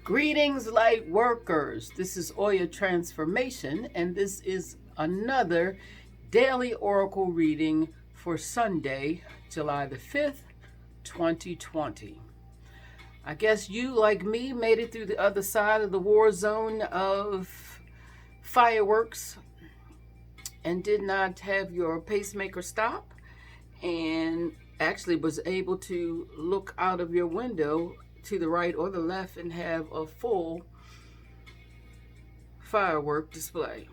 Greetings, light workers. This is Oya Transformation, and this is another daily oracle reading for Sunday, July the 5th, 2020. I guess you, like me, made it through the other side of the war zone of fireworks and did not have your pacemaker stop, and actually was able to look out of your window to the right or the left and have a full firework display.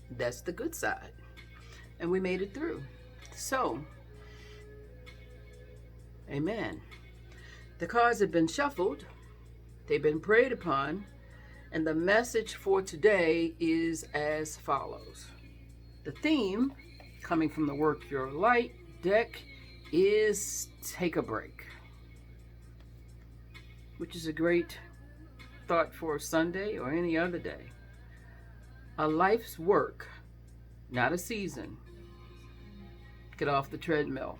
That's the good side. And we made it through. So, amen. The cards have been shuffled, they've been prayed upon, and the message for today is as follows. The theme, coming from the Work Your Light deck, is take a break, which is a great thought for Sunday or any other day. A life's work, not a season. Get off the treadmill.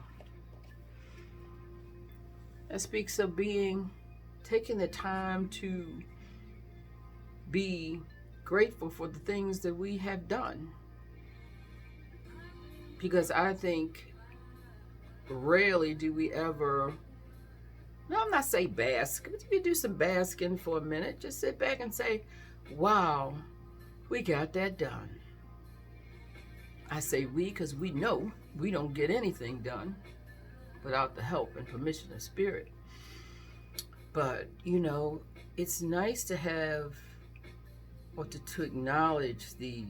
That speaks of taking the time to be grateful for the things that we have done. Because I think rarely do we ever, no, I'm not saying bask, but we do some basking for a minute. Just sit back and say, wow, we got that done. I say we because we know we don't get anything done without the help and permission of Spirit. But, it's nice to have or to acknowledge the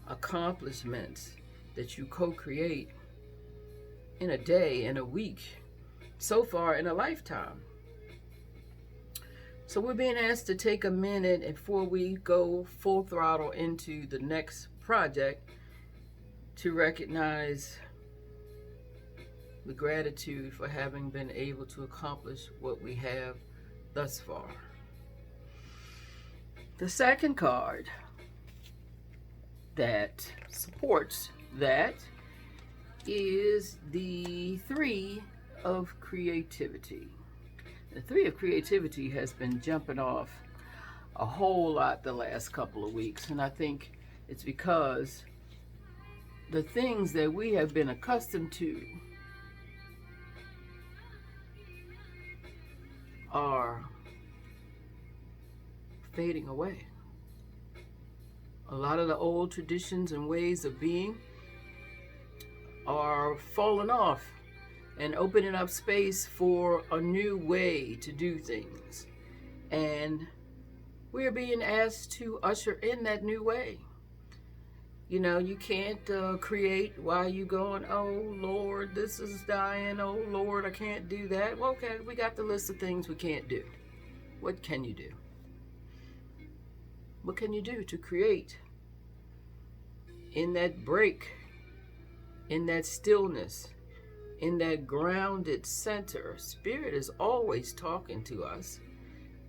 accomplishments that you co-create in a day, in a week, so far in a lifetime. So we're being asked to take a minute before we go full throttle into the next project to recognize the gratitude for having been able to accomplish what we have thus far. The second card that supports that is the Three of Creativity. The Three of Creativity has been jumping off a whole lot the last couple of weeks, and I think it's because the things that we have been accustomed to are fading away. A lot of the old traditions and ways of being are falling off and opening up space for a new way to do things. And we're being asked to usher in that new way. You can't create while you going, oh Lord, this is dying, oh Lord, I can't do that. Well, okay, we got the list of things we can't do. What can you do? What can you do to create in that break, in that stillness, in that grounded center? Spirit is always talking to us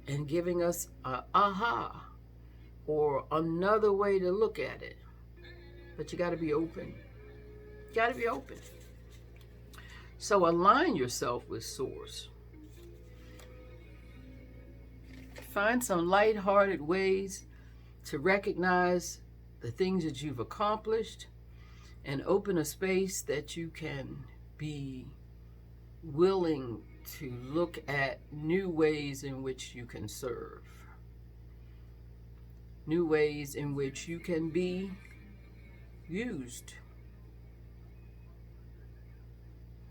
and giving us a aha or another way to look at it. But you got to be open. You got to be open. So align yourself with Source. Find some lighthearted ways to recognize the things that you've accomplished and open a space that you can be willing to look at new ways in which you can serve, new ways in which you can be used.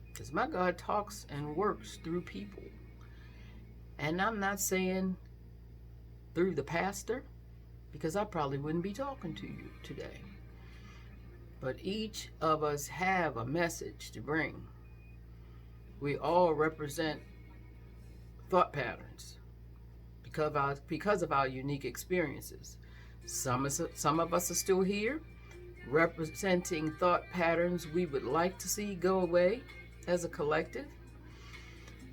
Because my God talks and works through people. And I'm not saying through the pastor, because I probably wouldn't be talking to you today. But each of us have a message to bring. We all represent thought patterns because of our unique experiences. Some of us are still here, representing thought patterns we would like to see go away as a collective.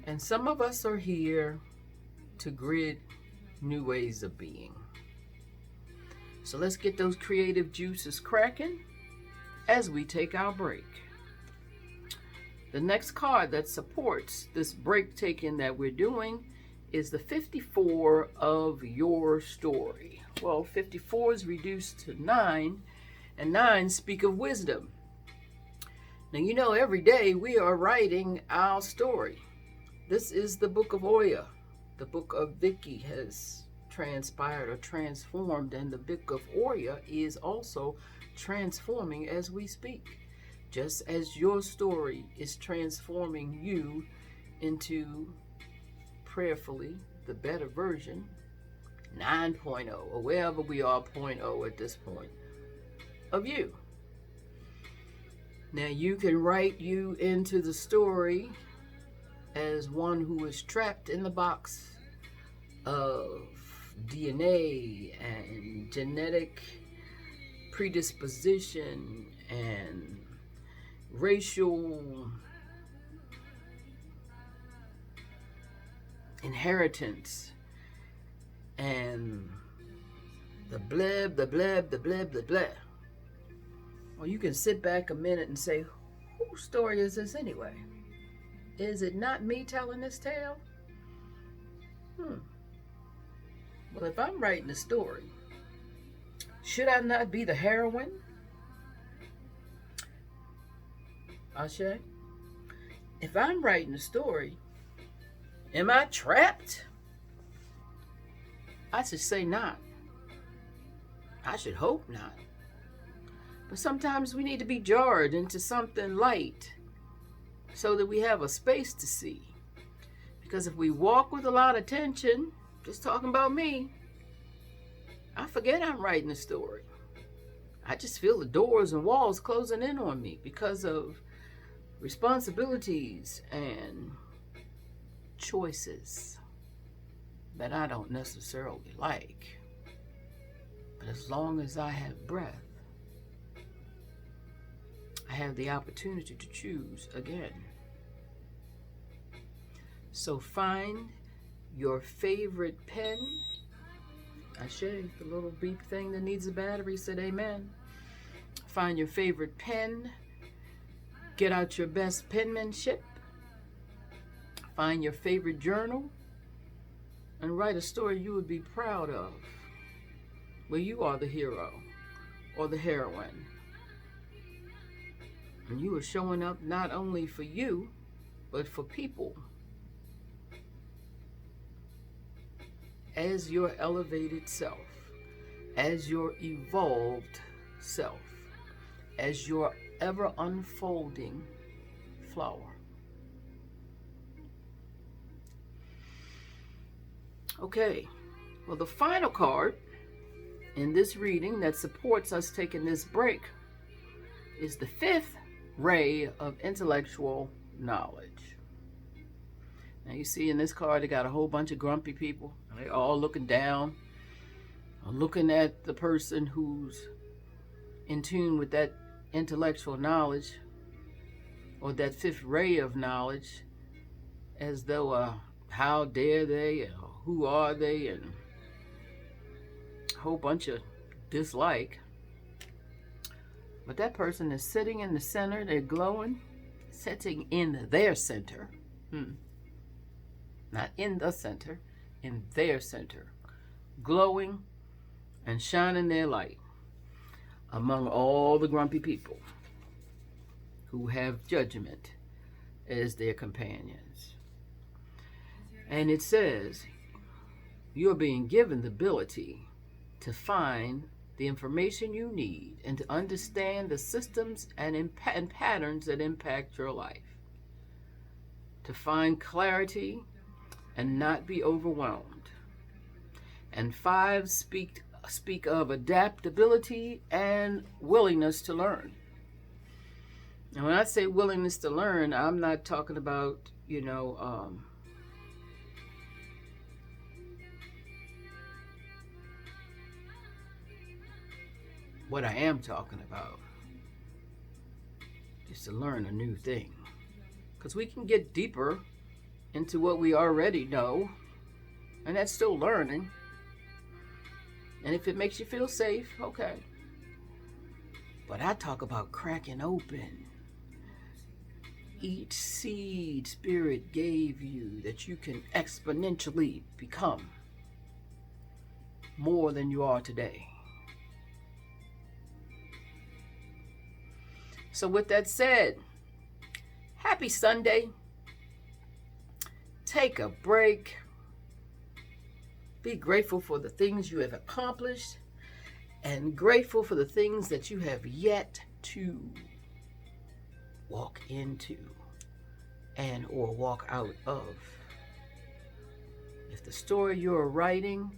And some of us are here to grid new ways of being. So let's get those creative juices cracking as we take our break. The next card that supports this break taking that we're doing is the 54 of your story. Well, 54 is reduced to 9, and 9 speak of wisdom. Now, you know, every day we are writing our story. This is the book of Oya. The book of Vicky has transpired or transformed, and the book of Oya is also transforming as we speak. Just as your story is transforming you into, prayerfully, the better version, 9.0, or wherever we are, 0.0 at this point, of you. Now you can write you into the story as one who is trapped in the box of DNA and genetic predisposition and racial inheritance and the bleb, the bleb, the bleb, the bleb. Well, you can sit back a minute and say, whose story is this anyway? Is it not me telling this tale? Well, if I'm writing a story, should I not be the heroine? Ashe? If I'm writing a story, am I trapped? I should say not. I should hope not. But sometimes we need to be jarred into something light so that we have a space to see. Because if we walk with a lot of tension, just talking about me, I forget I'm writing a story. I just feel the doors and walls closing in on me because of responsibilities and choices that I don't necessarily like. But as long as I have breath, I have the opportunity to choose again. So find your favorite pen. Ashe, the little beep thing that needs a battery said amen. Find your favorite pen. Get out your best penmanship. Find your favorite journal and write a story you would be proud of, where you are the hero or the heroine. And you are showing up not only for you, but for people as your elevated self, as your evolved self, as your ever unfolding flower. Okay, well, the final card in this reading that supports us taking this break is the 5th ray of intellectual knowledge. Now you see in this card, they got a whole bunch of grumpy people. They're all looking down, looking at the person who's in tune with that intellectual knowledge or that 5th ray of knowledge as though how dare they, who are they, and a whole bunch of dislike. But that person is sitting in the center, they're glowing, sitting in their center. Not in the center, in their center, glowing and shining their light among all the grumpy people who have judgment as their companions. And it says, you're being given the ability to find the information you need and to understand the systems and patterns that impact your life. To find clarity and not be overwhelmed. And 5 speak of adaptability and willingness to learn. And when I say willingness to learn, I'm not talking about, what I am talking about is to learn a new thing. Because we can get deeper into what we already know, and that's still learning. And if it makes you feel safe, okay. But I talk about cracking open each seed Spirit gave you that you can exponentially become more than you are today. So with that said, happy Sunday. Take a break. Be grateful for the things you have accomplished and grateful for the things that you have yet to walk into and or walk out of. If the story you're writing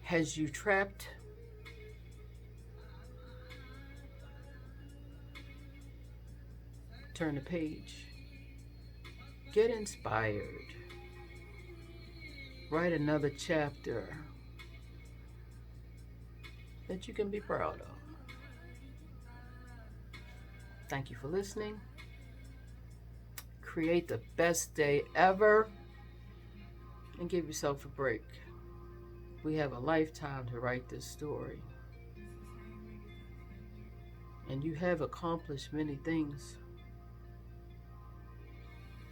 has you trapped, turn the page. Get inspired. Write another chapter that you can be proud of. Thank you for listening. Create the best day ever and give yourself a break. We have a lifetime to write this story. And you have accomplished many things.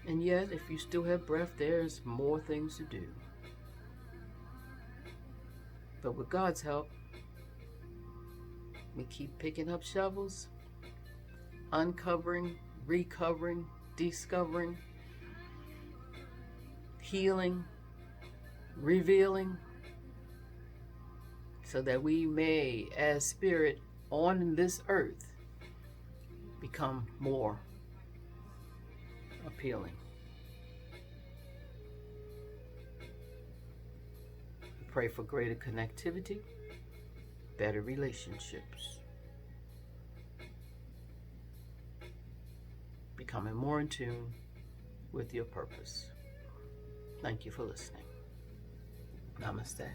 And yet, if you still have breath, there's more things to do. But with God's help, we keep picking up shovels, uncovering, recovering, discovering, healing, revealing, so that we may, as spirit on this earth, become more appealing. We pray for greater connectivity, better relationships, becoming more in tune with your purpose. Thank you for listening. Namaste.